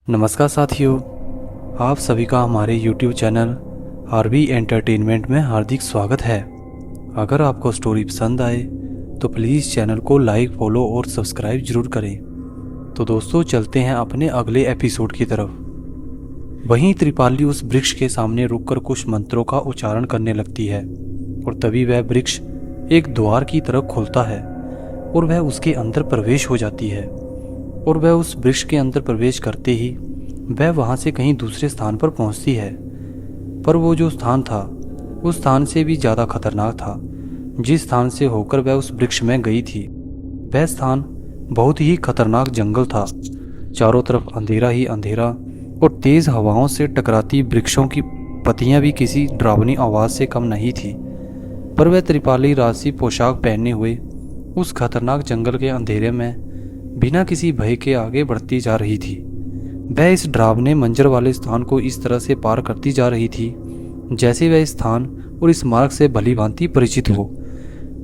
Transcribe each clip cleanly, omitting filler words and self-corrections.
नमस्कार साथियों, आप सभी का हमारे YouTube चैनल आरबी एंटरटेनमेंट में हार्दिक स्वागत है। अगर आपको स्टोरी पसंद आए तो प्लीज़ चैनल को लाइक, फॉलो और सब्सक्राइब जरूर करें। तो दोस्तों, चलते हैं अपने अगले एपिसोड की तरफ। वहीं त्रिपाली उस वृक्ष के सामने रुककर कुछ मंत्रों का उच्चारण करने लगती है और तभी वह वृक्ष एक द्वार की तरफ खुलता है और वह उसके अंदर प्रवेश हो जाती है। और वह उस वृक्ष के अंदर प्रवेश करते ही वह वहाँ से कहीं दूसरे स्थान पर पहुँचती है। पर वो जो स्थान था उस स्थान से भी ज़्यादा खतरनाक था। जिस स्थान से होकर वह उस वृक्ष में गई थी वह स्थान बहुत ही खतरनाक जंगल था। चारों तरफ अंधेरा ही अंधेरा और तेज़ हवाओं से टकराती वृक्षों की पत्तियां भी किसी डरावनी आवाज़ से कम नहीं थी। पर वह त्रिपाली राजसी पोशाक पहने हुए उस खतरनाक जंगल के अंधेरे में बिना किसी भय के आगे बढ़ती जा रही थी। वह इस डरावने मंजर वाले स्थान को इस तरह से पार करती जा रही थी जैसे वह इस स्थान और इस मार्ग से भली भांति परिचित हो।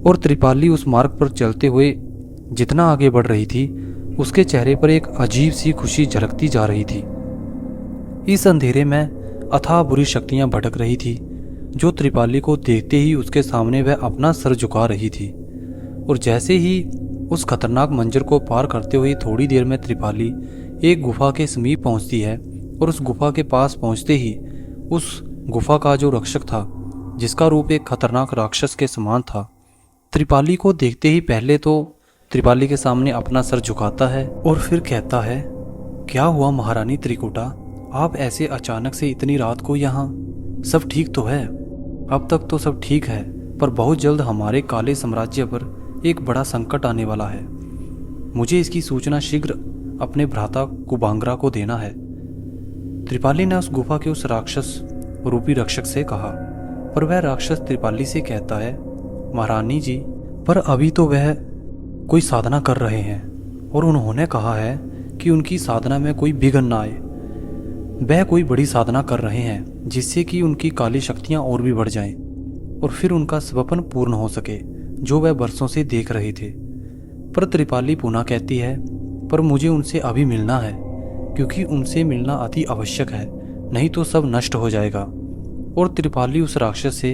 और त्रिपाली उस मार्ग पर चलते हुए जितना आगे बढ़ रही थी उसके चेहरे पर एक अजीब सी खुशी झलकती जा रही थी। इस अंधेरे में अथाह बुरी शक्तियां भटक रही थी जो त्रिपाली को देखते ही उसके सामने वह अपना सर झुका रही थी। और जैसे ही उस खतरनाक मंजर को पार करते हुए थोड़ी देर में त्रिपाली एक गुफा के समीप पहुंचती है। और उस गुफा के पास पहुंचते ही उस गुफा का जो रक्षक था, जिसका रूप एक खतरनाक राक्षस के समान था, त्रिपाली को देखते ही पहले तो त्रिपाली के सामने अपना सर झुकाता है और फिर कहता है, क्या हुआ महारानी त्रिकुटा, आप ऐसे अचानक से इतनी रात को यहाँ? सब ठीक तो है? अब तक तो सब ठीक है, पर बहुत जल्द हमारे काले साम्राज्य पर एक बड़ा संकट आने वाला है। मुझे इसकी सूचना शीघ्र अपने भ्राता कुबांगरा को देना है। त्रिपाली ने उस गुफा के उस राक्षस रूपी रक्षक से कहा। पर वह राक्षस त्रिपाली से कहता है, महारानी जी, पर अभी तो वह कोई साधना कर रहे हैं और उन्होंने कहा है कि उनकी साधना में कोई विघ्न ना आए। वह कोई बड़ी साधना कर रहे हैं जिससे कि उनकी काली शक्तियां और भी बढ़ जाएं और फिर उनका स्वप्न पूर्ण हो सके जो वह बरसों से देख रहे थे। पर त्रिपाली पुनः कहती है, पर मुझे उनसे अभी मिलना है क्योंकि उनसे मिलना अति आवश्यक है, नहीं तो सब नष्ट हो जाएगा। और त्रिपाली उस राक्षस से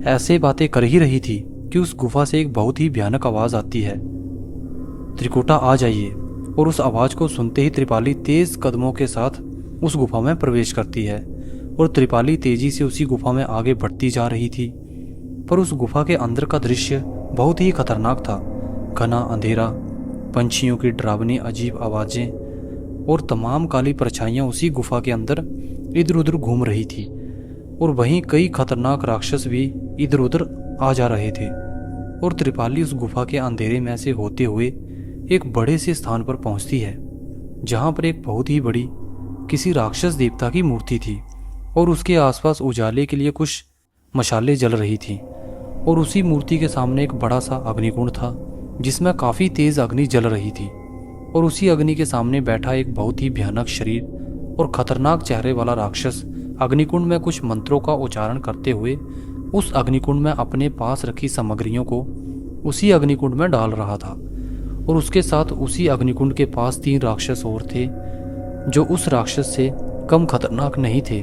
ऐसे बातें कर ही रही थी कि उस गुफा से एक बहुत ही भयानक आवाज़ आती है, त्रिकुटा आ जाइए। और उस आवाज़ को सुनते ही त्रिपाली तेज कदमों के साथ उस गुफा में प्रवेश करती है। और त्रिपाली तेजी से उसी गुफा में आगे बढ़ती जा रही थी। पर उस गुफा के अंदर का दृश्य बहुत ही खतरनाक था। घना अंधेरा, पंछियों की डरावनी अजीब आवाज़ें और तमाम काली परछाइयाँ उसी गुफा के अंदर इधर उधर घूम रही थी। और वहीं कई खतरनाक राक्षस भी इधर उधर आ जा रहे थे। और त्रिपाली उस गुफा के अंधेरे में से होते हुए एक बड़े से स्थान पर पहुंचती है जहां पर एक बहुत ही बड़ी किसी राक्षस देवता की मूर्ति थी और उसके आसपास उजाले के लिए कुछ मशालें जल रही थी। और उसी मूर्ति के सामने एक बड़ा सा अग्निकुंड था जिसमें काफ़ी तेज़ अग्नि जल रही थी। और उसी अग्नि के सामने बैठा एक बहुत ही भयानक शरीर और खतरनाक चेहरे वाला राक्षस अग्निकुंड में कुछ मंत्रों का उच्चारण करते हुए उस अग्निकुंड में अपने पास रखी सामग्रियों को उसी अग्निकुंड में डाल रहा था। और उसके साथ उसी अग्निकुंड के पास 3 राक्षस और थे जो उस राक्षस से कम खतरनाक नहीं थे।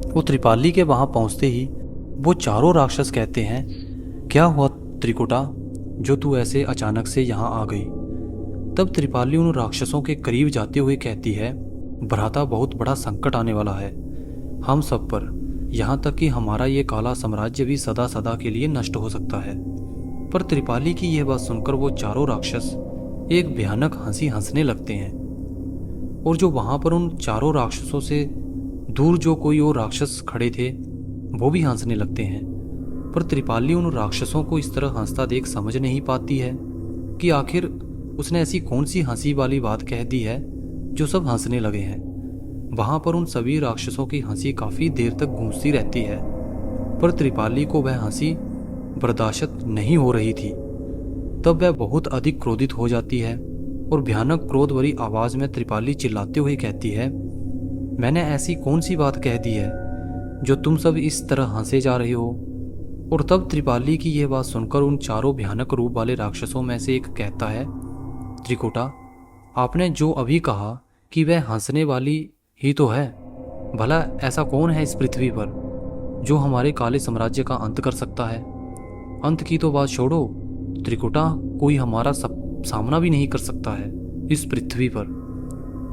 वो त्रिपाली के वहाँ पहुँचते ही वो चारों राक्षस कहते हैं, क्या हुआ त्रिकुटा, जो तू ऐसे अचानक से यहाँ आ गई? तब त्रिपाली उन राक्षसों के करीब जाते हुए कहती है, भ्राता, बहुत बड़ा संकट आने वाला है हम सब पर, यहाँ तक कि हमारा ये काला साम्राज्य भी सदा सदा के लिए नष्ट हो सकता है। पर त्रिपाली की यह बात सुनकर वो चारों राक्षस एक भयानक हंसी हंसने लगते हैं। और जो वहाँ पर उन चारों राक्षसों से दूर जो कोई और राक्षस खड़े थे वो भी हंसने लगते हैं। पर त्रिपाली उन राक्षसों को इस तरह हंसता देख समझ नहीं पाती है कि आखिर उसने ऐसी कौन सी हंसी वाली बात कह दी है जो सब हंसने लगे हैं। वहां पर उन सभी राक्षसों की हंसी काफी देर तक गूंजती रहती है पर त्रिपाली को वह हंसी बर्दाश्त नहीं हो रही थी। तब वह बहुत अधिक क्रोधित हो जाती है और भयानक क्रोध भरी आवाज में त्रिपाली चिल्लाते हुए कहती है, मैंने ऐसी कौन सी बात कह दी है जो तुम सब इस तरह हंसे जा रहे हो? और तब त्रिपाली की यह बात सुनकर उन चारों भयानक रूप वाले राक्षसों में से एक कहता है, त्रिकुटा, आपने जो अभी कहा कि वह हंसने वाली ही तो है। भला ऐसा कौन है इस पृथ्वी पर जो हमारे काले साम्राज्य का अंत कर सकता है? अंत की तो बात छोड़ो, त्रिकुटा, कोई हमारा सामना भी नहीं कर सकता है इस पृथ्वी पर।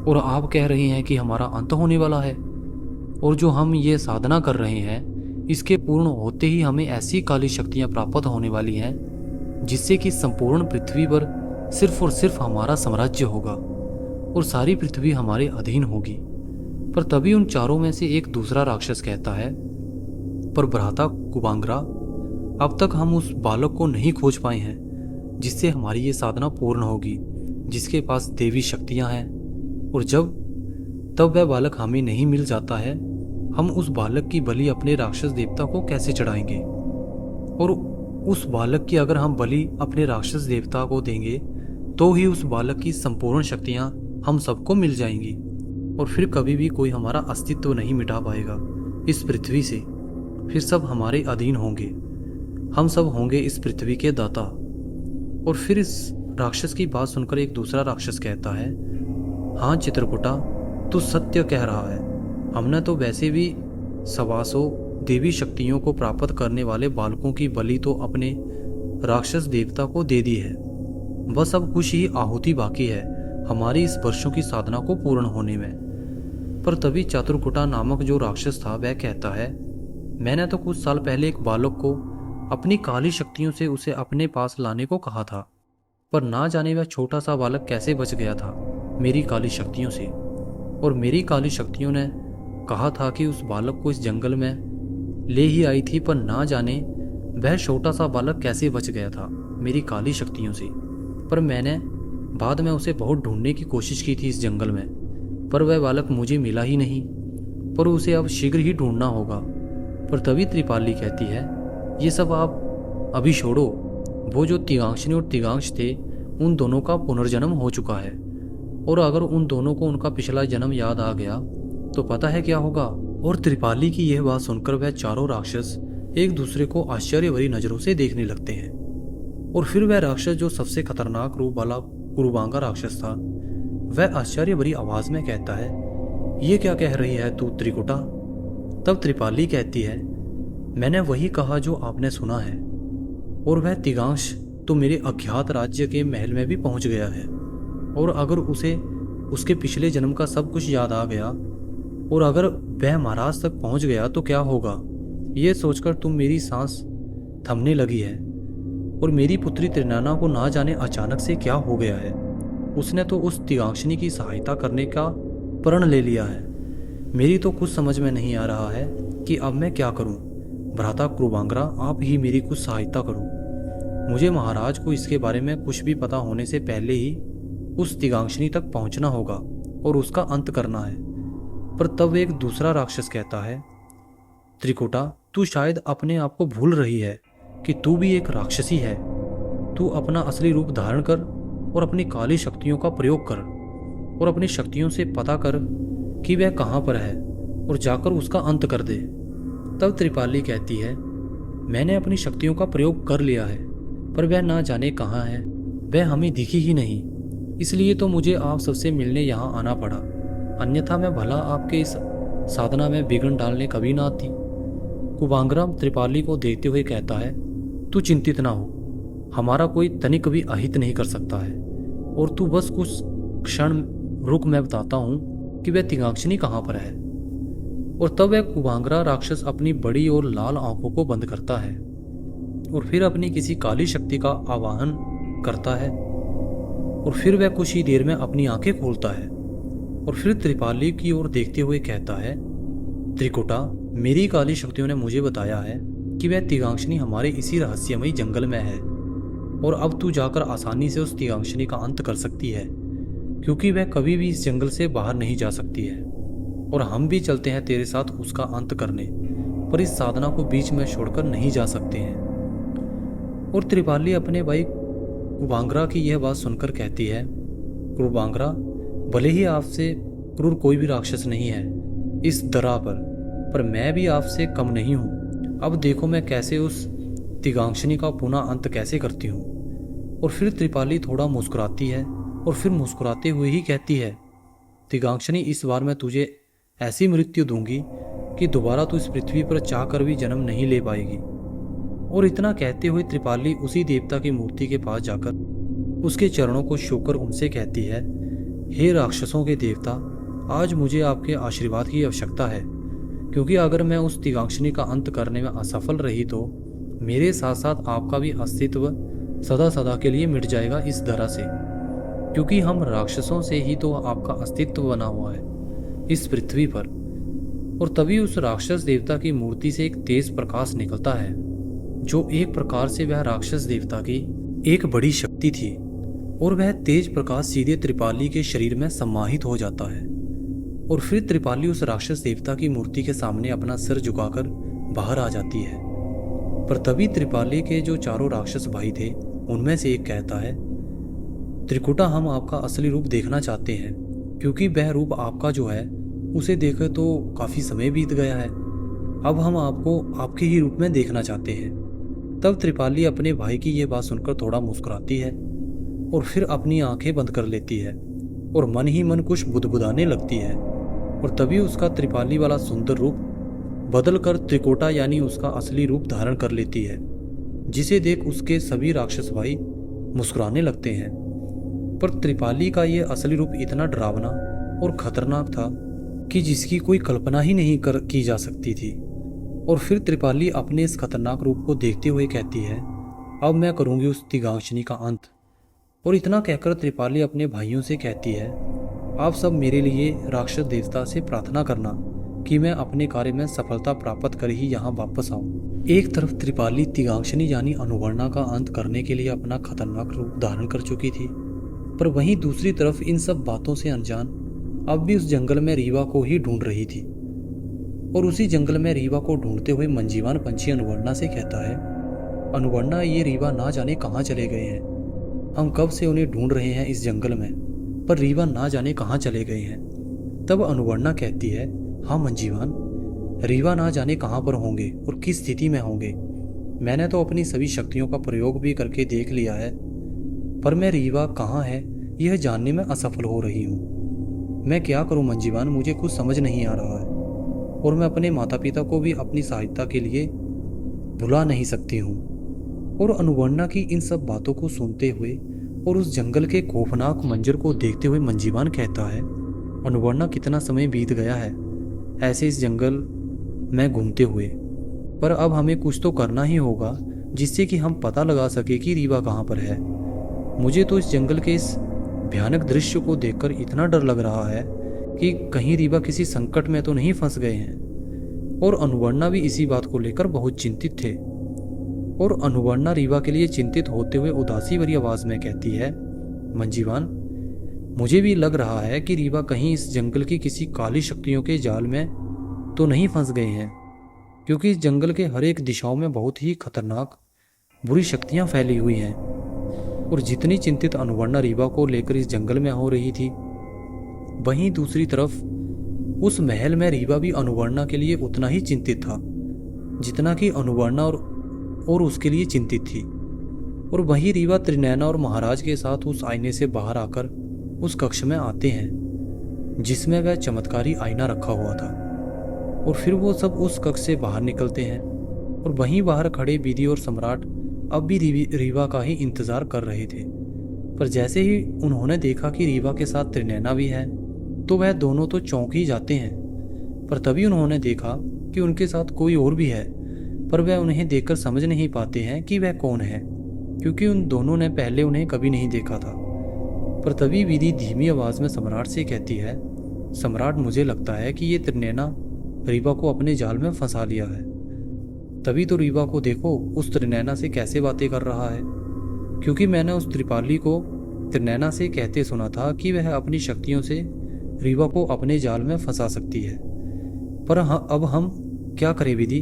और आप कह रही हैं कि हमारा अंत होने वाला है, और जो हम ये साधना कर रहे हैं इसके पूर्ण होते ही हमें ऐसी काली शक्तियां प्राप्त होने वाली हैं जिससे कि संपूर्ण पृथ्वी पर सिर्फ और सिर्फ हमारा साम्राज्य होगा और सारी पृथ्वी हमारे अधीन होगी। पर तभी उन चारों में से एक दूसरा राक्षस कहता है, पर भ्राता कुबांगरा, अब तक हम उस बालक को नहीं खोज पाए हैं जिससे हमारी ये साधना पूर्ण होगी, जिसके पास देवी शक्तियां हैं। और तब वह बालक हमें नहीं मिल जाता है, हम उस बालक की बलि अपने राक्षस देवता को कैसे चढ़ाएंगे? और उस बालक की अगर हम बलि अपने राक्षस देवता को देंगे तो ही उस बालक की संपूर्ण शक्तियां हम सबको मिल जाएंगी, और फिर कभी भी कोई हमारा अस्तित्व नहीं मिटा पाएगा इस पृथ्वी से। फिर सब हमारे अधीन होंगे, हम सब होंगे इस पृथ्वी के दाता। और फिर इस राक्षस की बात सुनकर एक दूसरा राक्षस कहता है, हाँ चित्रकूटा, तू सत्य कह रहा है। हमने तो वैसे भी सवासों देवी शक्तियों को प्राप्त करने वाले बालकों की बलि तो अपने राक्षस देवता को दे दी है। बस अब कुछ ही आहुति बाकी है हमारी इस वर्षों की साधना को पूर्ण होने में। पर तभी चतुरकुटा नामक जो राक्षस था वह कहता है, मैंने तो कुछ साल पहले एक बालक को अपनी काली शक्तियों से उसे अपने पास लाने को कहा था, पर ना जाने वह छोटा सा बालक कैसे बच गया था मेरी काली शक्तियों से। और मेरी काली शक्तियों ने कहा था कि उस बालक को इस जंगल में ले ही आई थी, पर ना जाने वह छोटा सा बालक कैसे बच गया था मेरी काली शक्तियों से। पर मैंने बाद में उसे बहुत ढूंढने की कोशिश की थी इस जंगल में, पर वह बालक मुझे मिला ही नहीं, पर उसे अब शीघ्र ही ढूंढना होगा। पर तभी त्रिपाली कहती है, ये सब आप अभी छोड़ो, वो जो तिगांक्षनी और तिगांक्ष थे उन दोनों का पुनर्जन्म हो चुका है, और अगर उन दोनों को उनका पिछला जन्म याद आ गया तो पता है क्या होगा। और त्रिपाली की यह बात सुनकर वह चारों राक्षस एक दूसरे को आश्चर्य भरी नजरों से देखने लगते हैं। और फिर वह राक्षस जो सबसे खतरनाक रूप वाला कुरुबांगा राक्षस था, वह आश्चर्य भरी आवाज में कहता है, ये क्या कह रही है तू त्रिकुटा? तब त्रिपाली कहती है, मैंने वही कहा जो आपने सुना है, और वह तिगांश तो मेरे अज्ञात राज्य के महल में भी पहुंच गया है, और अगर उसे उसके पिछले जन्म का सब कुछ याद आ गया और अगर वह महाराज तक पहुंच गया तो क्या होगा, ये सोचकर तुम मेरी सांस थमने लगी है। और मेरी पुत्री त्रिनयना को ना जाने अचानक से क्या हो गया है, उसने तो उस तिगांक्षनी की सहायता करने का प्रण ले लिया है। मेरी तो कुछ समझ में नहीं आ रहा है कि अब मैं क्या करूं। भ्राता कुरुबांगरा, आप ही मेरी कुछ सहायता करो। मुझे महाराज को इसके बारे में कुछ भी पता होने से पहले ही उस तिगांक्षनी तक पहुंचना होगा और उसका अंत करना है। पर तब एक दूसरा राक्षस कहता है, त्रिकुटा, तू शायद अपने आप को भूल रही है कि तू भी एक राक्षसी है। तू अपना असली रूप धारण कर और अपनी काली शक्तियों का प्रयोग कर, और अपनी शक्तियों से पता कर कि वह कहाँ पर है और जाकर उसका अंत कर दे। तब त्रिपाली कहती है, मैंने अपनी शक्तियों का प्रयोग कर लिया है, पर वह ना जाने कहाँ है, वह हमें दिखी ही नहीं। इसलिए तो मुझे आप सबसे मिलने यहाँ आना पड़ा, अन्यथा मैं भला आपके इस साधना में विघ्न डालने कभी ना आती। कुबांगरा त्रिपाली को देखते हुए कहता है, तू चिंतित ना हो, हमारा कोई तनिक भी अहित नहीं कर सकता है, और तू बस कुछ क्षण रुक, मैं बताता हूँ कि वह तिगांक्षनी कहाँ पर है। और तब वह कुबांगरा राक्षस अपनी बड़ी और लाल आंखों को बंद करता है और फिर अपनी किसी काली शक्ति का आवाहन करता है, और फिर वह कुछ ही देर में अपनी आंखें खोलता है और फिर त्रिपाली की ओर देखते हुए कहता है, त्रिकुटा, मेरी काली शक्तियों ने मुझे बताया है कि वह तिगांक्षनी हमारे इसी रहस्यमयी जंगल में है, और अब तू जाकर आसानी से उस तिगांक्षनी का अंत कर सकती है, क्योंकि वह कभी भी इस जंगल से बाहर नहीं जा सकती है, और हम भी चलते हैं तेरे साथ उसका अंत करने, पर इस साधना को बीच में छोड़कर नहीं जा सकते हैं। और त्रिपाली अपने भाई कुबांगरा की यह बात सुनकर कहती है, कुरुबांगरा, भले ही आपसे क्रूर कोई भी राक्षस नहीं है इस दरा पर मैं भी आपसे कम नहीं हूँ। अब देखो मैं कैसे उस तिगांक्षनी का पुनः अंत कैसे करती हूँ। और फिर त्रिपाली थोड़ा मुस्कुराती है और फिर मुस्कुराते हुए ही कहती है, तिगांक्षनी, इस बार मैं तुझे ऐसी मृत्यु दूंगी कि दोबारा तू इस पृथ्वी पर चाह कर भी जन्म नहीं ले पाएगी। और इतना कहते हुए त्रिपाली उसी देवता की मूर्ति के पास जाकर उसके चरणों को छूकर उनसे कहती है, हे राक्षसों के देवता, आज मुझे आपके आशीर्वाद की आवश्यकता है, क्योंकि अगर मैं उस तिगांक्षनी का अंत करने में असफल रही तो मेरे साथ साथ आपका भी अस्तित्व सदा सदा के लिए मिट जाएगा इस धरा से, क्योंकि हम राक्षसों से ही तो आपका अस्तित्व बना हुआ है इस पृथ्वी पर। और तभी उस राक्षस देवता की मूर्ति से एक तेज प्रकाश निकलता है, जो एक प्रकार से वह राक्षस देवता की एक बड़ी शक्ति थी, और वह तेज प्रकाश सीधे त्रिपाली के शरीर में समाहित हो जाता है। और फिर त्रिपाली उस राक्षस देवता की मूर्ति के सामने अपना सिर झुकाकर बाहर आ जाती है। पर तभी त्रिपाली के जो चारों राक्षस भाई थे उनमें से एक कहता है, त्रिकुटा, हम आपका असली रूप देखना चाहते हैं, क्योंकि वह रूप आपका जो है उसे देखे तो काफी समय बीत गया है। अब हम आपको आपके ही रूप में देखना चाहते हैं। तब त्रिपाली अपने भाई की यह बात सुनकर थोड़ा मुस्कुराती है और फिर अपनी आंखें बंद कर लेती है और मन ही मन कुछ बुदबुदाने लगती है। और तभी उसका त्रिपाली वाला सुंदर रूप बदलकर त्रिकोटा यानी उसका असली रूप धारण कर लेती है, जिसे देख उसके सभी राक्षस भाई मुस्कुराने लगते हैं। पर त्रिपाली का यह असली रूप इतना डरावना और खतरनाक था कि जिसकी कोई कल्पना ही नहीं की जा सकती थी। और फिर त्रिपाली अपने इस खतरनाक रूप को देखते हुए कहती है, अब मैं करूंगी उस तिगांक्षनी का अंत। और इतना कहकर त्रिपाली अपने भाइयों से कहती है, आप सब मेरे लिए राक्षस देवता से प्रार्थना करना कि मैं अपने कार्य में सफलता प्राप्त कर ही यहाँ वापस आऊँ। एक तरफ त्रिपाली तिगांक्षनी यानी अनुवर्णा का अंत करने के लिए अपना खतरनाक रूप धारण कर चुकी थी, पर वहीं दूसरी तरफ इन सब बातों से अनजान अब भी उस जंगल में रीवा को ही ढूंढ रही थी। और उसी जंगल में रीवा को ढूंढते हुए मंजीवान पंछी अनुवर्णा से कहता है, अनुवर्णा, ये रीवा ना जाने कहाँ चले गए हैं। हम कब से उन्हें ढूंढ रहे हैं इस जंगल में, पर रीवा ना जाने कहाँ चले गए हैं। तब अनुवर्णा कहती है, हाँ मंजीवान, रीवा ना जाने कहाँ पर होंगे और किस स्थिति में होंगे। मैंने तो अपनी सभी शक्तियों का प्रयोग भी करके देख लिया है, पर मैं रीवा कहाँ है यह जानने में असफल हो रही हूँ। मैं क्या करूँ मंजीवान, मुझे कुछ समझ नहीं आ रहा है, और मैं अपने माता पिता को भी अपनी सहायता के लिए भुला नहीं सकती हूँ। और अनुवर्णा की इन सब बातों को सुनते हुए और उस जंगल के खौफनाक मंजर को देखते हुए मंजीवान कहता है, अनुवर्णा, कितना समय बीत गया है ऐसे इस जंगल में घूमते हुए, पर अब हमें कुछ तो करना ही होगा जिससे कि हम पता लगा सके कि रीवा कहाँ पर है। मुझे तो इस जंगल के इस भयानक दृश्य को देखकर इतना डर लग रहा है कि कहीं रीवा किसी संकट में तो नहीं फंस गए हैं। और अनुवर्णा भी इसी बात को लेकर बहुत चिंतित थे। और अनुवर्णा रीवा के लिए चिंतित होते हुए उदासी भरी आवाज में कहती है, मंजीवान, मुझे भी लग रहा है कि रीवा कहीं इस जंगल की किसी काली शक्तियों के जाल में तो नहीं फंस गए हैं, क्योंकि इस जंगल के हर एक दिशाओं में बहुत ही खतरनाक बुरी शक्तियां फैली हुई हैं। और जितनी चिंतित अनुवर्णा रीवा को लेकर इस जंगल में हो रही थी, वहीं दूसरी तरफ उस महल में रीवा भी अनुवर्णा के लिए उतना ही चिंतित था जितना कि अनुवर्णा और उसके लिए चिंतित थी। और वहीं रीवा त्रिनयना और महाराज के साथ उस आईने से बाहर आकर उस कक्ष में आते हैं जिसमें वह चमत्कारी आईना रखा हुआ था। और फिर वो सब उस कक्ष से बाहर निकलते हैं और वहीं बाहर खड़े विधि और सम्राट अब भी रीवा का ही इंतजार कर रहे थे। पर जैसे ही उन्होंने देखा कि रीवा के साथ त्रिनयना भी है तो वह दोनों तो चौंक ही जाते हैं। पर तभी उन्होंने देखा कि उनके साथ कोई और भी है, पर वह उन्हें देखकर समझ नहीं पाते हैं कि वह कौन है, क्योंकि उन दोनों ने पहले उन्हें कभी नहीं देखा था। पर तभी विधि धीमी आवाज में सम्राट से कहती है, सम्राट, मुझे लगता है कि ये त्रिनयना रीवा को अपने जाल में फंसा लिया है। तभी तो रीवा को देखो उस त्रिनयना से कैसे बातें कर रहा है, क्योंकि मैंने उस त्रिपाली को त्रिनयना से कहते सुना था कि वह अपनी शक्तियों से रीवा को अपने जाल में फंसा सकती है। पर अब हम क्या करें विधि,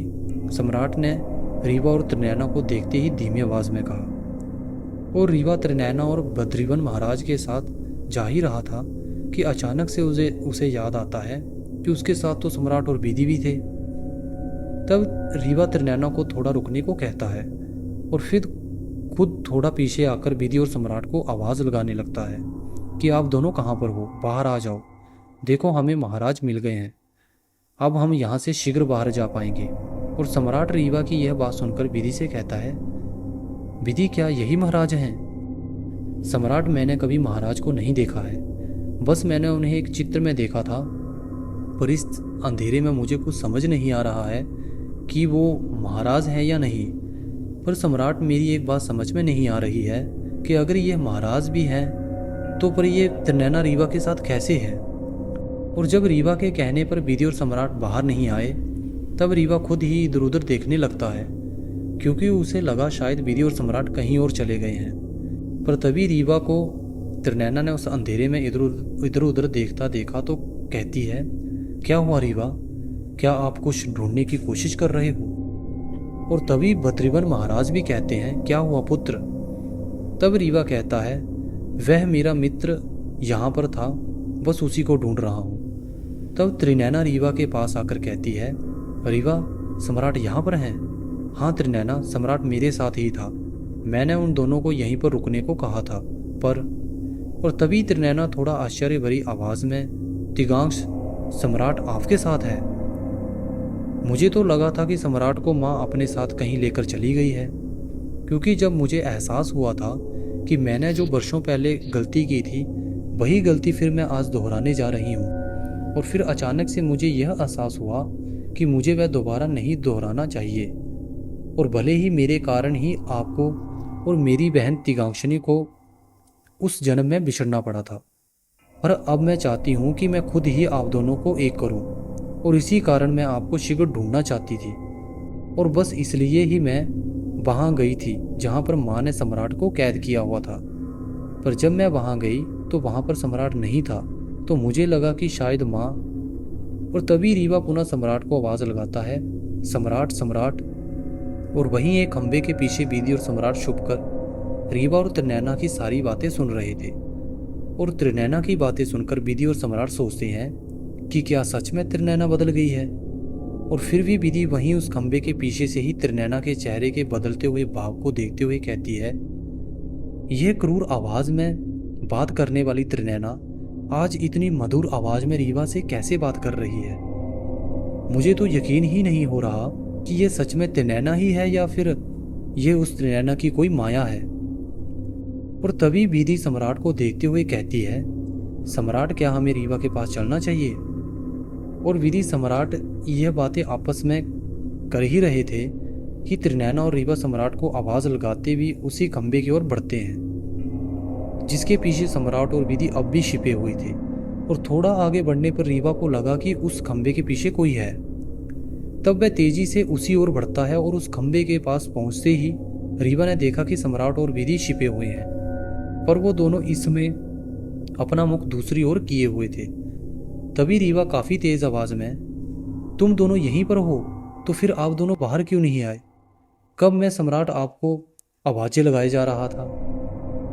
सम्राट ने रीवा और त्रिनयना को देखते ही धीमी आवाज में कहा। और रीवा त्रिनयना और बद्रीवन महाराज के साथ जा ही रहा था कि अचानक से उसे याद आता है कि उसके साथ तो सम्राट और विधि भी थे। तब रीवा त्रिनयना को थोड़ा रुकने को कहता है और फिर खुद थोड़ा पीछे आकर विधि और सम्राट को आवाज लगाने लगता है कि आप दोनों कहाँ पर हो, बाहर आ जाओ। देखो हमें महाराज मिल गए हैं, अब हम यहाँ से शीघ्र बाहर जा पाएंगे। और सम्राट रीवा की यह बात सुनकर विधि से कहता है, विधि क्या यही महाराज हैं? सम्राट, मैंने कभी महाराज को नहीं देखा है, बस मैंने उन्हें एक चित्र में देखा था, पर इस अंधेरे में मुझे कुछ समझ नहीं आ रहा है कि वो महाराज हैं या नहीं। पर सम्राट, मेरी एक बात समझ में नहीं आ रही है कि अगर ये महाराज भी हैं तो पर ये त्रिनैना रीवा के साथ कैसे है? और जब रीवा के कहने पर विधि और सम्राट बाहर नहीं आए, तब रीवा खुद ही इधर उधर देखने लगता है, क्योंकि उसे लगा शायद विधि और सम्राट कहीं और चले गए हैं। पर तभी रीवा को त्रिनैना ने उस अंधेरे में इधर उधर देखता देखा तो कहती है, क्या हुआ रीवा, क्या आप कुछ ढूंढने की कोशिश कर रहे हो? और तभी बद्रीवन महाराज भी कहते हैं, क्या हुआ पुत्र? तब रीवा कहता है, वह मेरा मित्र यहाँ पर था, बस उसी को ढूंढ रहा हूँ। तब त्रिनैना रीवा के पास आकर कहती है, रीवा, सम्राट यहाँ पर हैं? हाँ त्रिनैना, सम्राट मेरे साथ ही था, मैंने उन दोनों को यहीं पर रुकने को कहा था, पर। और तभी त्रिनैना थोड़ा आश्चर्य भरी आवाज में, तिगांश, सम्राट आपके साथ है? मुझे तो लगा था कि सम्राट को माँ अपने साथ कहीं लेकर चली गई है, क्योंकि जब मुझे एहसास हुआ था कि मैंने जो वर्षों पहले गलती की थी, वही गलती फिर मैं आज दोहराने जा रही हूँ। और फिर अचानक से मुझे यह एहसास हुआ कि मुझे वह दोबारा नहीं दोहराना चाहिए, और भले ही मेरे कारण ही आपको और मेरी बहन तिगांक्षनी को उस जन्म में बिछड़ना पड़ा था, पर अब मैं चाहती हूँ कि मैं खुद ही आप दोनों को एक करूँ, और इसी कारण मैं आपको शीघ्र ढूंढना चाहती थी। और बस इसलिए ही मैं वहाँ गई थी जहाँ पर माँ ने सम्राट को कैद किया हुआ था। पर जब मैं वहाँ गई तो वहाँ पर सम्राट नहीं था, तो मुझे लगा कि शायद माँ। और तभी रीवा पुनः सम्राट को आवाज़ लगाता है, सम्राट, सम्राट। और वहीं एक खंबे के पीछे विधि और सम्राट छुपकर रीवा और त्रिनैना की सारी बातें सुन रहे थे। और त्रिनैना की बातें सुनकर विधि और सम्राट सोचते हैं कि क्या सच में त्रिनैना बदल गई है। और फिर भी विधि वहीं उस खंबे के पीछे से ही त्रिनैना के चेहरे के बदलते हुए भाव को देखते हुए कहती है, यह क्रूर आवाज में बात करने वाली त्रिनैना आज इतनी मधुर आवाज में रीवा से कैसे बात कर रही है? मुझे तो यकीन ही नहीं हो रहा कि यह सच में त्रिनैना ही है या फिर यह उस त्रिनैना की कोई माया है। और तभी विधि सम्राट को देखते हुए कहती है, सम्राट, क्या हमें रीवा के पास चलना चाहिए? और विधि सम्राट यह बातें आपस में कर ही रहे थे कि त्रिनैना और रीवा सम्राट को आवाज लगाते भी उसी खंबे की ओर बढ़ते हैं, जिसके पीछे सम्राट और विधि अब भी छिपे हुए थे। और थोड़ा आगे बढ़ने पर रीवा को लगा कि उस खंबे के पीछे कोई है। तब वह तेजी से उसी ओर बढ़ता है और उस खंबे के पास पहुंचते ही रीवा ने देखा कि सम्राट और विधि छिपे हुए हैं, पर वो दोनों इस समय अपना मुख दूसरी ओर किए हुए थे। तभी रीवा काफी तेज आवाज में, तुम दोनों यहीं पर हो, तो फिर आप दोनों बाहर क्यों नहीं आए? कब मैं सम्राट आपको आवाजें लगाए जा रहा था।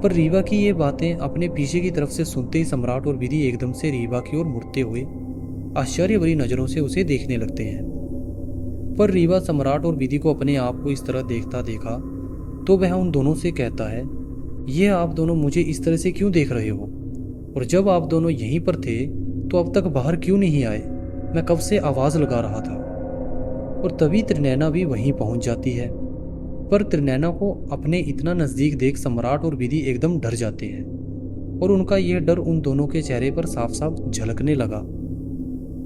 पर रीवा की ये बातें अपने पीछे की तरफ से सुनते ही सम्राट और विधि एकदम से रीवा की ओर मुड़ते हुए आश्चर्य भरी नजरों से उसे देखने लगते हैं। पर रीवा सम्राट और विधि को अपने आप को इस तरह देखता देखा तो वह उन दोनों से कहता है, ये आप दोनों मुझे इस तरह से क्यों देख रहे हो? और जब आप दोनों यहीं पर थे तो अब तक बाहर क्यों नहीं आए? मैं कब से आवाज लगा रहा था। और तभी त्रिनैना भी वहीं पहुंच जाती है, पर त्रिनैना को अपने इतना नजदीक देख सम्राट और विधि एकदम डर जाते हैं, और उनका यह डर उन दोनों के चेहरे पर साफ साफ झलकने लगा।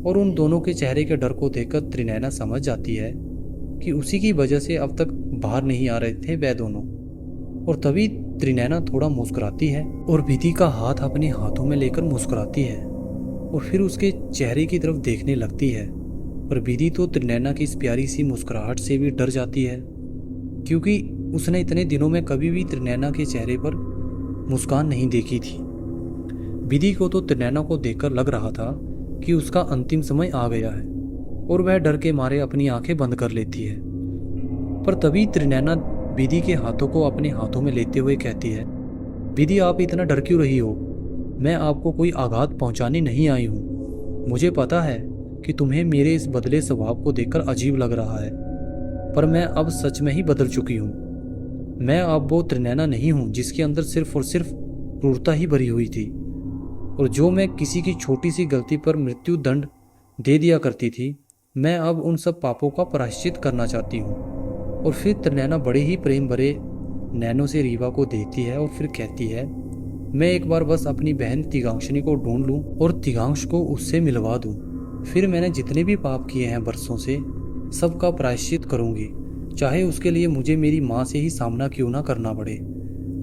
और उन दोनों के चेहरे के डर को देखकर त्रिनैना समझ जाती है कि उसी की वजह से अब तक बाहर नहीं आ रहे थे वह दोनों। और तभी त्रिनैना थोड़ा मुस्कुराती है और विधि का हाथ अपने हाथों में लेकर मुस्कुराती है और फिर उसके चेहरे की तरफ देखने लगती है। पर विधि तो त्रिनैना की इस प्यारी सी मुस्कुराहट से भी डर जाती है, क्योंकि उसने इतने दिनों में कभी भी त्रिनैना के चेहरे पर मुस्कान नहीं देखी थी। विधि को तो त्रिनैना को देखकर लग रहा था कि उसका अंतिम समय आ गया है और वह डर के मारे अपनी आंखें बंद कर लेती है। पर तभी त्रिनैना विधि के हाथों को अपने हाथों में लेते हुए कहती है, विधि आप इतना डर क्यों रही हो? मैं आपको कोई आघात पहुंचाने नहीं आई हूँ। मुझे पता है कि तुम्हें मेरे इस बदले स्वभाव को देखकर अजीब लग रहा है, पर मैं अब सच में ही बदल चुकी हूँ। मैं अब वो त्रिनैना नहीं हूँ जिसके अंदर सिर्फ और सिर्फ क्रूरता ही भरी हुई थी। और जो मैं किसी की छोटी सी गलती पर मृत्यु दंड दे दिया करती थी, मैं अब उन सब पापों का प्रायश्चित करना चाहती हूँ। और फिर त्रिनैना बड़े ही प्रेम भरे नैनों से रीवा को देखती है और फिर कहती है, मैं एक बार बस अपनी बहन तिगांक्षनी को ढूंढ लूं और तिगांक्ष को उससे मिलवा दूं। फिर मैंने जितने भी पाप किए हैं बरसों से, सबका प्रायश्चित करूंगी, चाहे उसके लिए मुझे मेरी माँ से ही सामना क्यों ना करना पड़े।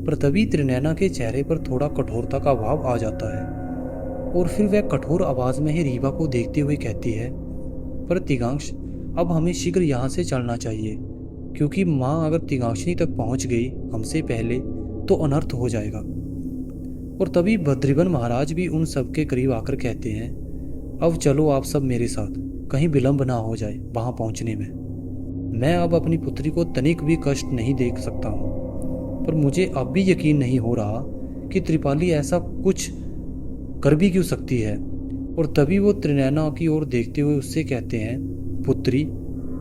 पर तभी त्रिनैना के चेहरे पर थोड़ा कठोरता का भाव आ जाता है और फिर वह कठोर आवाज में ही रीवा को देखते हुए कहती है, पर तिगांक्ष, अब हमें शीघ्र यहाँ से चलना चाहिए, क्योंकि माँ अगर तिगांक्षनी तक पहुँच गई हमसे पहले तो अनर्थ हो जाएगा। और तभी बद्रीवन महाराज भी उन सबके करीब आकर कहते हैं, अब चलो आप सब मेरे साथ, कहीं विलंब ना हो जाए वहां पहुंचने में। मैं अब अपनी पुत्री को तनिक भी कष्ट नहीं देख सकता हूँ, पर मुझे अब भी यकीन नहीं हो रहा कि त्रिपाली ऐसा कुछ कर भी क्यों सकती है। और तभी वो त्रिनैना की ओर देखते हुए उससे कहते हैं, पुत्री,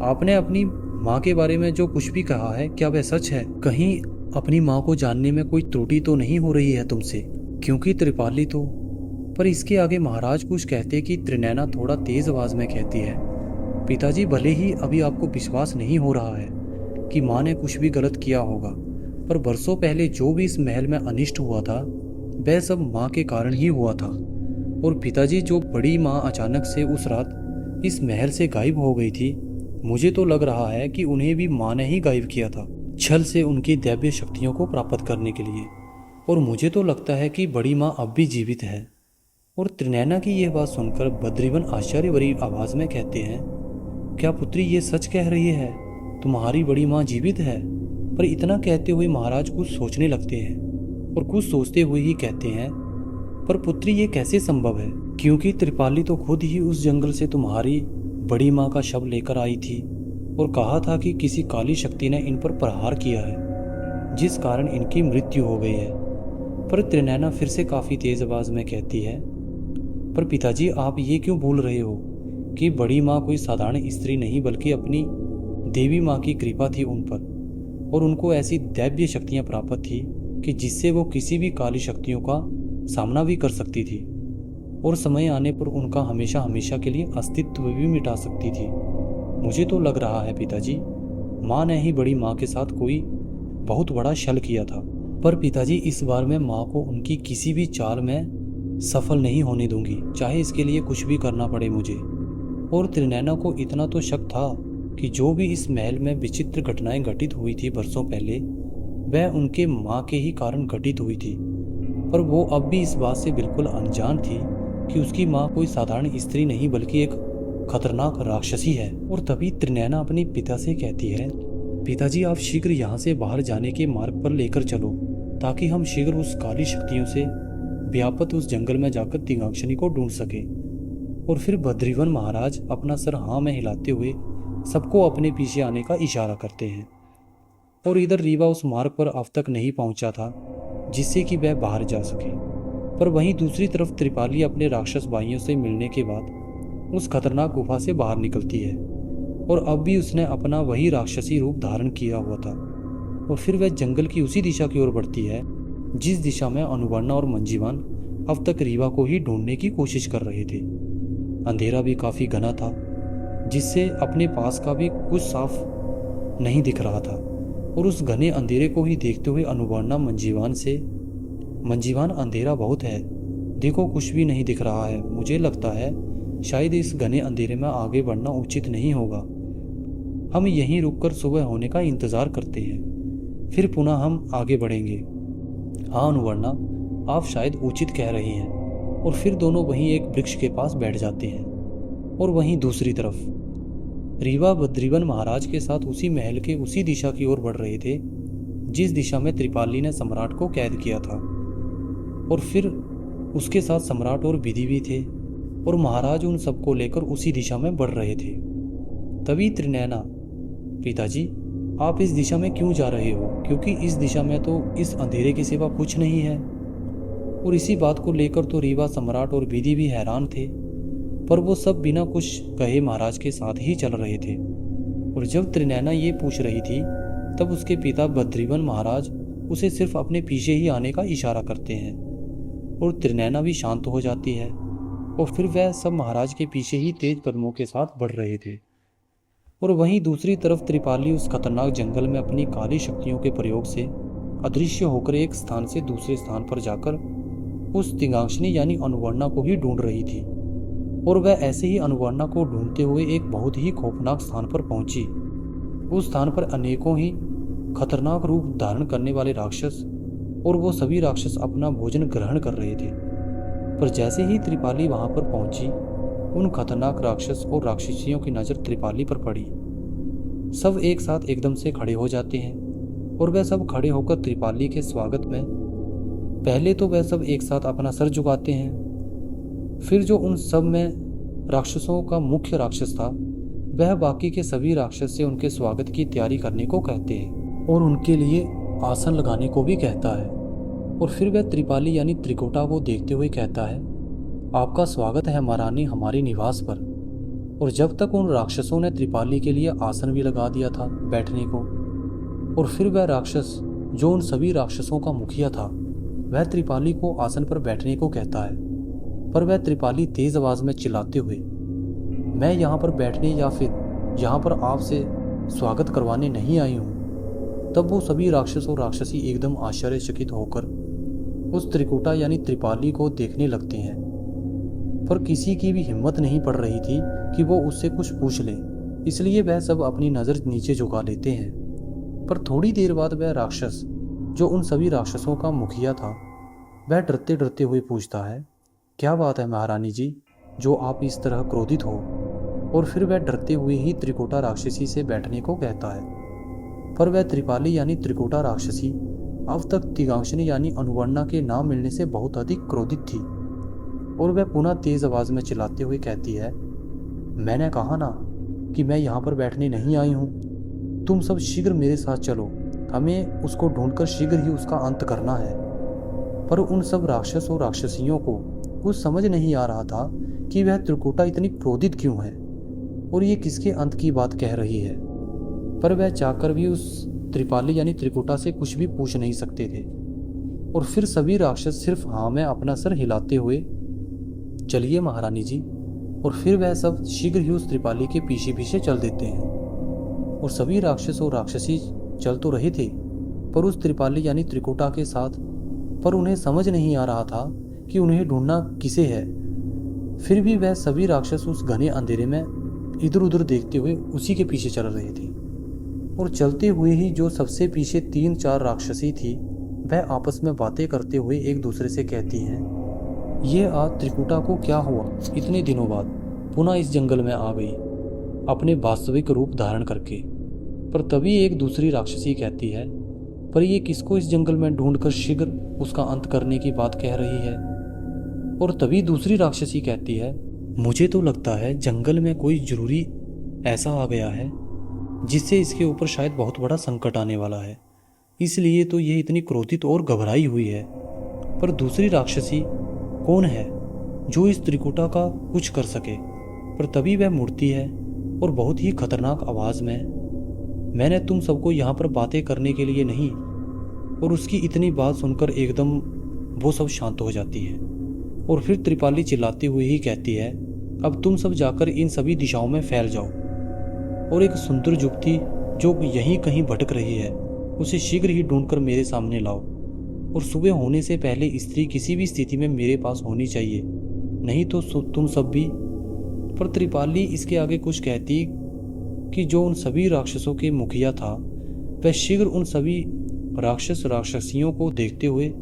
आपने अपनी माँ के बारे में जो कुछ भी कहा है, क्या वह सच है? कहीं अपनी माँ को जानने में कोई त्रुटि तो नहीं हो रही है तुमसे? क्योंकि त्रिपाली तो। पर इसके आगे महाराज कुछ कहते कि त्रिनैना थोड़ा तेज आवाज में कहती है, पिताजी, भले ही अभी आपको विश्वास नहीं हो रहा है कि माँ ने कुछ भी गलत किया होगा, पर बरसों पहले जो भी इस महल में अनिष्ट हुआ था वह सब माँ के कारण ही हुआ था। और पिताजी, जो बड़ी माँ अचानक से उस रात इस महल से गायब हो गई थी, मुझे तो लग रहा है कि उन्हें भी माँ ने ही गायब किया था, छल से उनकी दैव्य शक्तियों को प्राप्त करने के लिए। और मुझे तो लगता है कि बड़ी माँ अब भी जीवित है। और त्रिनैना की यह बात सुनकर बद्रीवन आश्चर्य भरी आवाज में कहते हैं, क्या पुत्री ये सच कह रही है? तुम्हारी बड़ी माँ जीवित है? पर इतना कहते हुए महाराज कुछ सोचने लगते हैं और कुछ सोचते हुए ही कहते हैं, पर पुत्री ये कैसे संभव है? क्योंकि त्रिपाली तो खुद ही उस जंगल से तुम्हारी बड़ी माँ का शव लेकर आई थी और कहा था कि किसी काली शक्ति ने इन पर प्रहार किया है, जिस कारण इनकी मृत्यु हो गई है। पर त्रिनैना फिर से काफी तेज आवाज में कहती है, पर पिताजी, आप ये क्यों भूल रहे हो कि बड़ी माँ कोई साधारण स्त्री नहीं बल्कि अपनी देवी माँ की कृपा थी उन पर, और उनको ऐसी दैव्य शक्तियां प्राप्त थी कि जिससे वो किसी भी काली शक्तियों का सामना भी कर सकती थी और समय आने पर उनका हमेशा हमेशा के लिए अस्तित्व भी मिटा सकती थी। मुझे तो लग रहा है पिताजी, माँ ने ही बड़ी माँ के साथ कोई बहुत बड़ा छल किया था। पर पिताजी, इस बार मैं माँ को उनकी किसी भी चाल में सफल नहीं होने दूंगी, चाहे इसके लिए कुछ भी करना पड़े मुझे। और त्रिनैना को इतना तो शक था कि जो भी इस महल में विचित्र घटनाएं घटित हुई थी बरसों पहले, वह उनके माँ के ही कारण घटित हुई थी। पर वो अब भी इस बात से बिल्कुल अनजान थी कि उसकी माँ कोई साधारण स्त्री नहीं बल्कि एक खतरनाक राक्षसी है। और तभी त्रिनैना अपने पिता से कहती है, पिताजी, आप शीघ्र यहाँ से बाहर जाने के मार्ग पर लेकर चलो, ताकि हम शीघ्र उस काली शक्तियों से व्याप्त उस जंगल में जाकर तिगांक्षनी को ढूंढ सके। और फिर बद्रीवन महाराज अपना सर हाँ में हिलाते हुए सबको अपने पीछे आने का इशारा करते हैं। और इधर रीवा उस मार्ग पर अब तक नहीं पहुंचा था जिससे कि वह बाहर जा सके। पर वहीं दूसरी तरफ त्रिपाली अपने राक्षस भाइयों से मिलने के बाद उस खतरनाक गुफा से बाहर निकलती है और अब भी उसने अपना वही राक्षसी रूप धारण किया हुआ था। और फिर वह जंगल की उसी दिशा की ओर बढ़ती है जिस दिशा में अनुवर्णा और मंजीवान अब तक रीवा को ही ढूंढने की कोशिश कर रहे थे। अंधेरा भी काफी घना था, जिससे अपने पास का भी कुछ साफ नहीं दिख रहा था। और उस घने अंधेरे को ही देखते हुए अनुवर्णा मंजीवान से, मंजीवान, अंधेरा बहुत है, देखो कुछ भी नहीं दिख रहा है, मुझे लगता है शायद इस घने अंधेरे में आगे बढ़ना उचित नहीं होगा, हम यहीं रुककर सुबह होने का इंतजार करते हैं, फिर पुनः हम आगे बढ़ेंगे। हाँ अनुवर्णा, आप शायद उचित कह रही हैं। और फिर दोनों वहीं एक वृक्ष के पास बैठ जाते हैं। और वहीं दूसरी तरफ रीवा बद्रीवन महाराज के साथ उसी महल के उसी दिशा की ओर बढ़ रहे थे जिस दिशा में त्रिपाली ने सम्राट को कैद किया था। और फिर उसके साथ सम्राट और विधि भी थे और महाराज उन सबको लेकर उसी दिशा में बढ़ रहे थे। तभी त्रिनैना, पिताजी, आप इस दिशा में क्यों जा रहे हो? क्योंकि इस दिशा में तो इस अंधेरे के सिवा कुछ नहीं है। और इसी बात को लेकर तो रीवा, सम्राट और विधि भी हैरान थे, पर वो सब बिना कुछ कहे महाराज के साथ ही चल रहे थे। और जब त्रिनैना ये पूछ रही थी तब उसके पिता बद्रीवन महाराज उसे सिर्फ अपने पीछे ही आने का इशारा करते हैं। और त्रिनयना भी शांत हो जाती है और फिर वह सब महाराज के पीछे ही तेज कदमों के साथ बढ़ रहे थे। और वहीं दूसरी तरफ त्रिपाली उस खतरनाक जंगल में अपनी काली शक्तियों के प्रयोग से अदृश्य होकर एक स्थान से दूसरे स्थान पर जाकर उस तिगांक्षनी यानी अनुवर्णा को ही ढूंढ रही थी। और वह ऐसे ही अनुवर्णा को ढूंढते हुए एक बहुत ही खौफनाक स्थान पर पहुंची। उस स्थान पर अनेकों ही खतरनाक रूप धारण करने वाले राक्षस और वो सभी राक्षस अपना भोजन ग्रहण कर रहे थे। पर जैसे ही त्रिपाली वहां पर पहुंची, उन खतरनाक राक्षस और राक्षसियों की नजर त्रिपाली पर पड़ी। सब एक साथ एकदम से खड़े हो जाते हैं और वह सब खड़े होकर त्रिपाली के स्वागत में पहले तो वह सब एक साथ अपना सर झुकाते हैं। फिर जो उन सब में राक्षसों का मुख्य राक्षस था, वह बाकी के सभी राक्षस से उनके स्वागत की तैयारी करने को कहते हैं और उनके लिए आसन लगाने को भी कहता है। और फिर वह त्रिपाली यानी त्रिकुटा को देखते हुए कहता है, आपका स्वागत है महारानी हमारे निवास पर। और जब तक उन राक्षसों ने त्रिपाली के लिए आसन भी लगा दिया था बैठने को। और फिर वह राक्षस जो उन सभी राक्षसों का मुखिया था, वह त्रिपाली को आसन पर बैठने को कहता है। पर वह त्रिपाली तेज आवाज में चिल्लाते हुए, मैं यहाँ पर बैठने या फिर यहाँ पर आपसे स्वागत करवाने नहीं आई हूँ। तब वो सभी राक्षस और राक्षसी एकदम आश्चर्यचकित होकर उस त्रिकुटा यानी त्रिपाली को देखने लगते हैं। पर किसी की भी हिम्मत नहीं पड़ रही थी कि वो उससे कुछ पूछ ले, इसलिए वह सब अपनी नज़र नीचे झुका लेते हैं। पर थोड़ी देर बाद वह राक्षस जो उन सभी राक्षसों का मुखिया था, वह डरते डरते हुए पूछता है, क्या बात है महारानी जी, जो आप इस तरह क्रोधित हो। और फिर वह डरते हुए ही त्रिकुटा राक्षसी से बैठने को कहता है। पर वह त्रिपाली यानी त्रिकुटा राक्षसी अब तक तिगांक्षनी यानी अनुवर्णा के नाम मिलने से बहुत अधिक क्रोधित थी और वह पुनः तेज आवाज में चिल्लाते हुए कहती है, मैंने कहा ना कि मैं यहाँ पर बैठने नहीं आई हूँ। तुम सब शीघ्र मेरे साथ चलो, हमें उसको ढूंढकर शीघ्र ही उसका अंत करना है। पर उन सब राक्षस और राक्षसियों को कुछ समझ नहीं आ रहा था कि वह त्रिकुटा इतनी क्रोधित क्यों है और ये किसके अंत की बात कह रही है। पर वह चाहकर भी उस त्रिपाली यानी त्रिकुटा से कुछ भी पूछ नहीं सकते थे। और फिर सभी राक्षस सिर्फ हाँ में अपना सर हिलाते हुए, चलिए महारानी जी। और फिर वह सब शीघ्र ही उस त्रिपाली के पीछे पीछे चल देते हैं। और सभी राक्षस और राक्षसी चल तो रहे थे पर उस त्रिपाली यानी त्रिकुटा के साथ, पर उन्हें समझ नहीं आ रहा था कि उन्हें ढूंढना किसे है। फिर भी वह सभी राक्षस उस घने अंधेरे में इधर उधर देखते हुए उसी के पीछे चल रहे थे। और चलते हुए ही जो सबसे पीछे 3-4 राक्षसी थी, वह आपस में बातें करते हुए एक दूसरे से कहती हैं, ये आज त्रिकुटा को क्या हुआ, इतने दिनों बाद पुनः इस जंगल में आ गई अपने वास्तविक रूप धारण करके। पर तभी एक दूसरी राक्षसी कहती है, पर ये किसको इस जंगल में ढूंढकर शीघ्र उसका अंत करने की बात कह रही है। और तभी दूसरी राक्षसी कहती है, मुझे तो लगता है जंगल में कोई जरूरी ऐसा आ गया है जिससे इसके ऊपर शायद बहुत बड़ा संकट आने वाला है, इसलिए तो ये इतनी क्रोधित और घबराई हुई है। पर दूसरी राक्षसी कौन है जो इस त्रिकुटा का कुछ कर सके। पर तभी वह मुड़ती है और बहुत ही खतरनाक आवाज में, मैंने तुम सबको यहाँ पर बातें करने के लिए नहीं। और उसकी इतनी बात सुनकर एकदम वो सब शांत हो जाती है। और फिर त्रिपाली चिल्लाती हुई ही कहती है, अब तुम सब जाकर इन सभी दिशाओं में फैल जाओ और एक सुंदर युवती जो यहीं कहीं भटक रही है, उसे शीघ्र ही ढूंढकर मेरे सामने लाओ। और सुबह होने से पहले स्त्री किसी भी स्थिति में मेरे पास होनी चाहिए, नहीं तो तुम सब भी। पर त्रिपाली इसके आगे कुछ कहती कि जो उन सभी राक्षसों के मुखिया था, वह शीघ्र उन सभी राक्षस राक्षसियों को देखते हुए,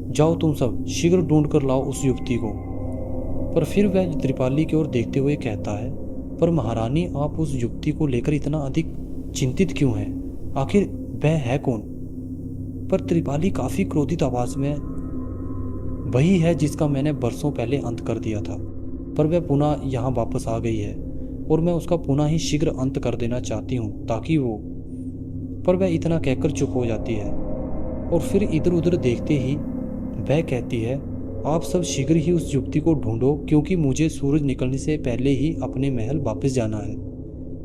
जाओ तुम सब शीघ्र ढूंढ कर लाओ उस युवती को। पर फिर वह त्रिपाली की ओर देखते हुए कहता है, पर महारानी आप उस युवती को लेकर इतना अधिक चिंतित क्यों हैं? आखिर वह है कौन? पर त्रिपाली काफी क्रोधित आवाज में, वही है जिसका मैंने बरसों पहले अंत कर दिया था, पर वह पुनः यहाँ वापस आ गई है और मैं उसका पुनः ही शीघ्र अंत कर देना चाहती हूँ ताकि वो। पर वह इतना कहकर चुप हो जाती है। और फिर इधर उधर देखते ही वह कहती है, आप सब शीघ्र ही उस युवती को ढूंढो, क्योंकि मुझे सूरज निकलने से पहले ही अपने महल वापस जाना है,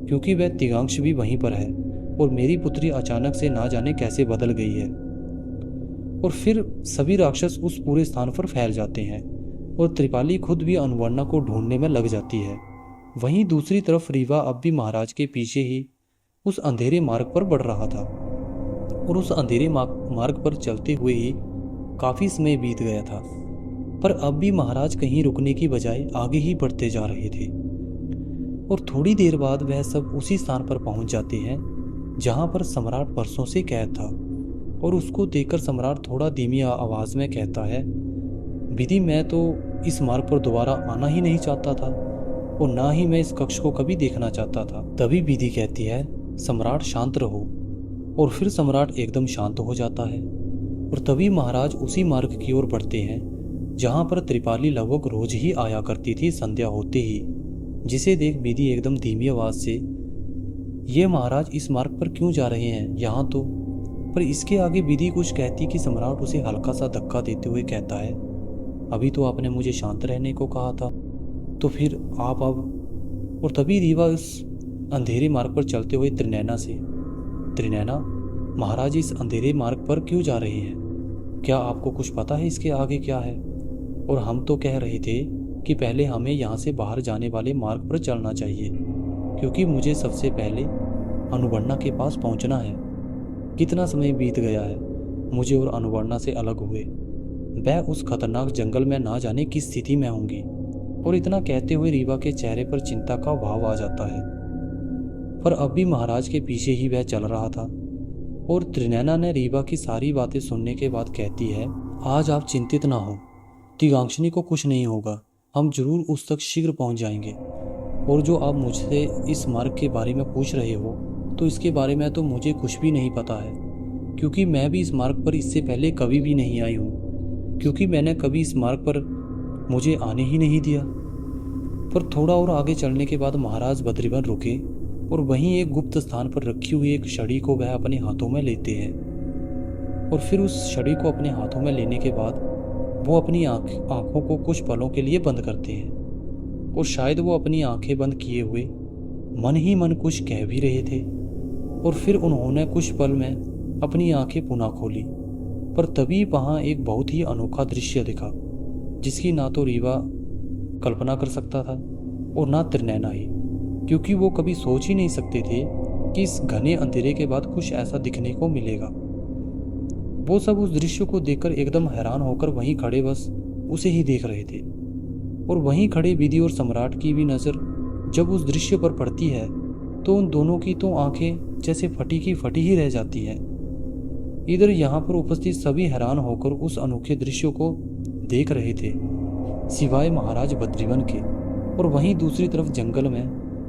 क्योंकि वह तिगांक्ष भी वहीं पर है और मेरी पुत्री अचानक से ना जाने कैसे बदल गई है। और फिर सभी राक्षस उस पूरे स्थान पर फैल जाते हैं और त्रिपाली खुद भी अनुवर्णा को ढूंढने में लग जाती है। वहीं दूसरी तरफ रीवा अब भी महाराज के पीछे ही उस अंधेरे मार्ग पर बढ़ रहा था और उस अंधेरे मार्ग पर चलते हुए ही काफी समय बीत गया था, पर अब भी महाराज कहीं रुकने की बजाय आगे ही बढ़ते जा रहे थे। और थोड़ी देर बाद वह सब उसी स्थान पर पहुंच जाते हैं जहां पर सम्राट बरसों से कैद था। और उसको देखकर सम्राट थोड़ा धीमी आवाज में कहता है, विधि मैं तो इस मार्ग पर दोबारा आना ही नहीं चाहता था और ना ही मैं इस कक्ष को कभी देखना चाहता था। तभी विधि कहती है, सम्राट शांत रहो। और फिर सम्राट एकदम शांत हो जाता है और तभी महाराज उसी मार्ग की ओर बढ़ते हैं जहां पर त्रिपाली लगभग रोज ही आया करती थी संध्या होते ही, जिसे देख विधि एकदम धीमी आवाज से, ये महाराज इस मार्ग पर क्यों जा रहे हैं यहाँ तो। पर इसके आगे विधि कुछ कहती कि सम्राट उसे हल्का सा धक्का देते हुए कहता है, अभी तो आपने मुझे शांत रहने को कहा था, तो फिर आप अब। और तभी रीवा उस अंधेरे मार्ग पर चलते हुए त्रिनैना से, त्रिनैना महाराज इस अंधेरे मार्ग पर क्यों जा रहे हैं, क्या आपको कुछ पता है इसके आगे क्या है। और हम तो कह रहे थे कि पहले हमें यहाँ से बाहर जाने वाले मार्ग पर चलना चाहिए, क्योंकि मुझे सबसे पहले अनुवर्णा के पास पहुँचना है। कितना समय बीत गया है मुझे और अनुवर्णा से अलग हुए, वह उस खतरनाक जंगल में ना जाने किस स्थिति में होंगी। और इतना कहते हुए रीवा के चेहरे पर चिंता का भाव आ जाता है, पर अब भी महाराज के पीछे ही वह चल रहा था। और त्रिनैना ने रीवा की सारी बातें सुनने के बाद कहती है, आज आप चिंतित ना हो, दिगांक्षिणी को कुछ नहीं होगा, हम जरूर उस तक शीघ्र पहुंच जाएंगे। और जो आप मुझसे इस मार्ग के बारे में पूछ रहे हो, तो इसके बारे में तो मुझे कुछ भी नहीं पता है, क्योंकि मैं भी इस मार्ग पर इससे पहले कभी भी नहीं आई हूँ, क्योंकि मैंने कभी इस मार्ग पर मुझे आने ही नहीं दिया। पर थोड़ा और आगे चलने के बाद महाराज बद्रीवन रुके और वहीं एक गुप्त स्थान पर रखी हुई एक छड़ी को वह अपने हाथों में लेते हैं। और फिर उस छड़ी को अपने हाथों में लेने के बाद वो अपनी आंखों को कुछ पलों के लिए बंद करते हैं। और शायद वो अपनी आंखें बंद किए हुए मन ही मन कुछ कह भी रहे थे। और फिर उन्होंने कुछ पल में अपनी आंखें पुनः खोली, पर तभी वहां एक बहुत ही अनोखा दृश्य दिखा, जिसकी ना तो रीवा कल्पना कर सकता था और ना त्रिनैना ही, क्योंकि वो कभी सोच ही नहीं सकते थे कि इस घने अंधेरे के बाद कुछ ऐसा दिखने को मिलेगा। वो सब उस दृश्य को देखकर एकदम हैरान होकर वहीं खड़े बस उसे ही देख रहे थे। और वहीं खड़े विधि और सम्राट की भी नज़र जब उस दृश्य पर पड़ती है तो उन दोनों की तो आंखें जैसे फटी की फटी ही रह जाती हैं। इधर यहाँ पर उपस्थित सभी हैरान होकर उस अनोखे दृश्य को देख रहे थे, सिवाय महाराज बद्रीवन के। और वहीं दूसरी तरफ जंगल में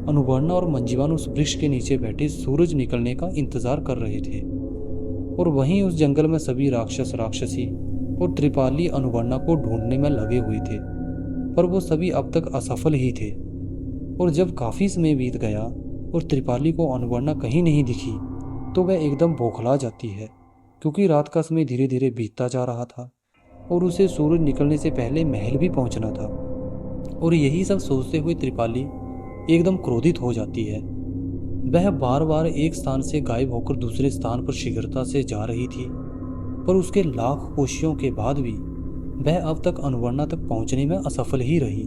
अनुवर्णा और मंजीवान उस वृक्ष के नीचे बैठे सूरज निकलने का इंतजार कर रहे थे। और वहीं उस जंगल में सभी राक्षस राक्षसी और त्रिपाली अनुवर्णा को ढूंढने में लगे हुए थे, पर वो सभी अब तक असफल ही थे। और जब काफी समय बीत गया और त्रिपाली को अनुवर्णा कहीं नहीं दिखी, तो वह एकदम बौखला जाती है, क्योंकि रात का समय धीरे धीरे बीतता जा रहा था और उसे सूरज निकलने से पहले महल भी पहुंचना था। और यही सब सोचते हुए त्रिपाली एकदम क्रोधित हो जाती है। वह बार बार एक स्थान से गायब होकर दूसरे स्थान पर शीघ्रता से जा रही थी, पर उसके लाख कोशिशों के बाद भी वह अब तक अनुवर्णा तक पहुंचने में असफल ही रही।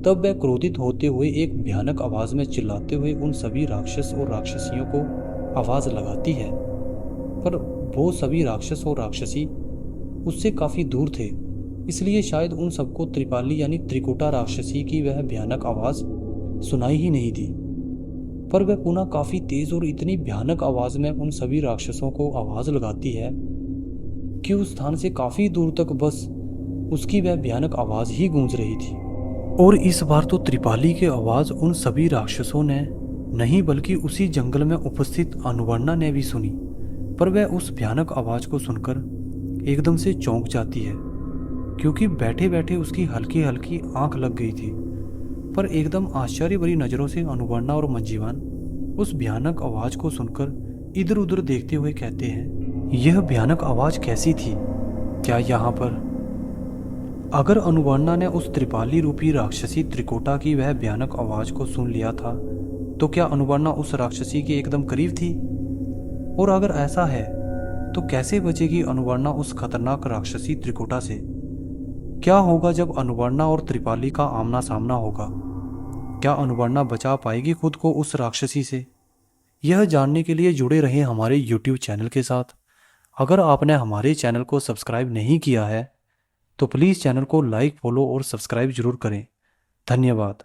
तब वह क्रोधित होते हुए एक भयानक आवाज में चिल्लाते हुए उन सभी राक्षस और राक्षसियों को आवाज लगाती है, पर वो सभी राक्षस और राक्षसी उससे काफी दूर थे, इसलिए शायद उन सबको त्रिपाली यानी त्रिकुटा राक्षसी की वह भयानक आवाज सुनाई ही नहीं दी। पर वह पुनः काफी तेज और इतनी भयानक आवाज में उन सभी राक्षसों को आवाज लगाती है कि उस स्थान से काफी दूर तक बस उसकी वह भयानक आवाज ही गूंज रही थी। और इस बार तो त्रिपाली की आवाज उन सभी राक्षसों ने नहीं बल्कि उसी जंगल में उपस्थित अनुवर्णा ने भी सुनी। पर वह उस भयानक आवाज को सुनकर एकदम से चौंक जाती है, क्योंकि बैठे बैठे उसकी हल्की हल्की आंख लग गई थी। पर एकदम आश्चर्य भरी नजरों से अनुवर्णा और मंजीवान उस भयानक आवाज को सुनकर इधर उधर देखते हुए कहते हैं, यह भयानक आवाज कैसी थी? क्या यहाँ पर अगर अनुवर्णा ने उस त्रिपाली रूपी राक्षसी त्रिकोटा की वह भयानक आवाज को सुन लिया था, तो क्या अनुवर्णा उस राक्षसी के एकदम करीब थी? और अगर ऐसा है तो कैसे बचेगी अनुवर्णा उस खतरनाक राक्षसी त्रिकुटा से? क्या होगा जब अनुवर्णा और त्रिपाली का आमना सामना होगा? क्या अनुवर्णा बचा पाएगी खुद को उस राक्षसी से? यह जानने के लिए जुड़े रहें हमारे YouTube चैनल के साथ। अगर आपने हमारे चैनल को सब्सक्राइब नहीं किया है तो प्लीज़ चैनल को लाइक, फॉलो और सब्सक्राइब जरूर करें। धन्यवाद।